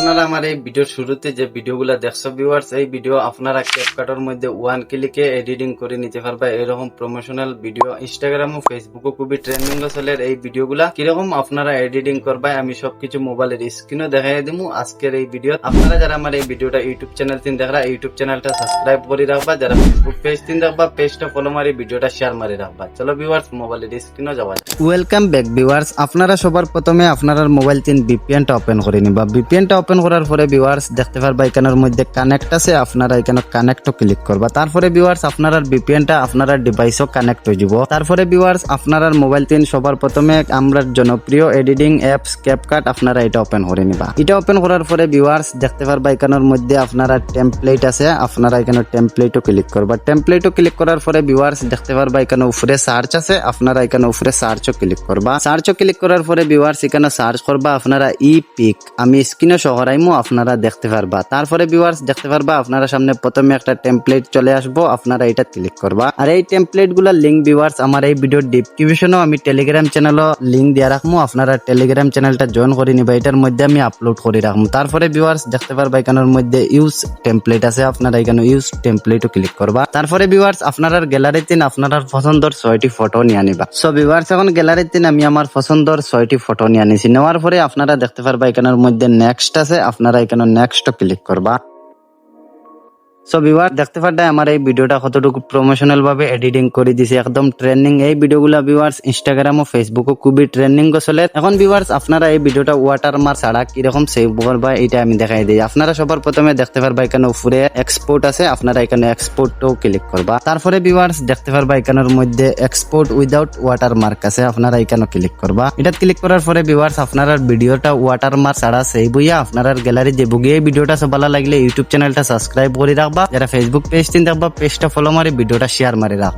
আপনারা আমার এই ভিডিওর শুরুতে যে ভিডিওগুলো দেখছো ভিউয়ার্স, এই ভিডিও আপনারা ক্যাপকাটের মধ্যে ওয়ান ক্লিকে এডিটিং করে নিতে পারবা। এরকম প্রমোশনাল ভিডিও ইনস্টাগ্রাম ও ফেসবুকও খুবই ট্রেন্ডিং চলে। এই ভিডিওগুলা কিরকম আপনারা এডিটিং করবা আমি সবকিছু মোবাইলের স্ক্রিনও দেখাই দিমু আজকের এই ভিডিও। আপনারা যারা আমার এই ভিডিওটা ইউটিউব চ্যানেল তিন দেখরা, ইউটিউব চ্যানেলটা সাবস্ক্রাইব করে রাখবা। যারা ফেসবুক পেজ তিন দেখবা, পেজটা ফলো মারি ভিডিওটা শেয়ার মারি রাখবা। চলো ভিউয়ার্স, মোবাইলের স্ক্রিনও যাওয়া যায়। ওয়েলকাম ব্যাক ভিউয়ার্স, আপনারা সবার প্রথমে আপনার মোবাইল তিন ভিপিএনটা ওপেন করে নিবা। ভিপিএনটা ওপেন করার পরে ভিউয়ার্স দেখতে পারবা এখানের মধ্যে কানেক্ট আছে, আপনারা এখানে কানেক্টও ক্লিক করবা। তারপরে ভিউয়ার্স আপনার ভিপিএনটা আপনার ডিভাইসও কানেক্ট হয়ে যাব। তারপরে ভিউয়ার্স আপনার মোবাইল তিন সবার প্রথমে আমরা জনপ্রিয় এডিটিং অ্যাপস ক্যাপকাট আপনারা এটা ওপেন করে নিবা। এটা ওপেন করার পরে ভিউয়ার্স দেখতে পারবা এখানের মধ্যে আপনারা টেমপ্লেট আছে, আপনারা এখানে টেমপ্লেটও ক্লিক করবা। টেমপ্লেটও ক্লিক করার পরে ভিউয়ার্স দেখতে পারবা এখানে উপরে সার্চ আছে, আপনারা এখানে উপরে সার্চও ক্লিক করবা। সার্চও ক্লিক করার পরে ভিউয়ার্স এখানে সার্চ করবা আপনারা ই পিক, আমি স্ক্রিনে সহরাইমু আপনারা দেখতে পারবা। তারপরে ভিউয়ার্স দেখতে পারবা আপনারা সামনে প্রথমে একটা টেমপ্লেট চলে আসবো, আপনারা এটা ক্লিক করবা। আর এই টেমপ্লেট গুলার লিঙ্ক ভিউয়ার্স আমার এই ভিডিওর ডেসক্রিপশনেও আমি টেলিগ্রাম চ্যানেলও লিঙ্ক দিয়ে রাখবো, আপনারা টেলিগ্রাম চ্যানেলটা জয়েন করে নিবা। এটার মধ্যে আমি আপলোড করে রাখবো। তারপরে ভিউয়ার্স দেখতে পারবা এখানের মধ্যে ইউজ টেমপ্লেট আছে, আপনারা এখানে ইউজ টেমপ্লেটও ক্লিক করবা। তারপরে ভিউয়ার্স আপনারা গ্যালারিতে আপনার পছন্দের 6টি ফটো নিয়ে নিবা। সো ভিউয়ার্স এখন গ্যালারিতে আমি আমার পছন্দের 6টি ফটো নিয়ে নিছি। নেওয়ার পরে আপনারা দেখতে পারবা এখানের মধ্যে নেক্সট আছে, আপনারা এখানে নেক্সটও ক্লিক করবা। সো ভিউয়ার দেখতে পারবে আমার এই ভিডিওটা কতটুকু প্রমোশনাল ভাবে এডিটিং করে দিছে, একদম ট্রেন্ডিং। এই ভিডিওগুলো ভিউয়ার্স ইনস্টাগ্রাম ও ফেসবুকও খুবই ট্রেন্ডিং চলে। এখন ভিউয়ার্স আপনারা এই ভিডিওটা ওয়াটারমার্ক ছাড়া কিরকম সেভ করবা এটা আমি দেখাই দিই। আপনারা সবার প্রথমে দেখতে পারবা এখানে উপরে এক্সপোর্ট আছে, আপনারা এখানে এক্সপোর্টও ক্লিক করবা। তারপরে ভিউয়ার্স দেখতে পারবা এখানের মধ্যে এক্সপোর্ট উইদাউট ওয়াটারমার্ক আছে, আপনারা এখানে ক্লিক করবা। এটা ক্লিক করার পরে ভিউয়ার্স আপনারা ভিডিওটা ওয়াটারমার্ক ছাড়া সেভ হইয়া আপনার গ্যালারি যে বুগিয়ে ভিডিওটা সব ভালো লাগলে ইউটিউব চ্যানেলটা সাবস্ক্রাইব করে রাখবা। যারা ফেসবুক পেজ তিন দেখবা, পেজটা ফলো মারি ভিডিওটা শেয়ার মারি রাখবা।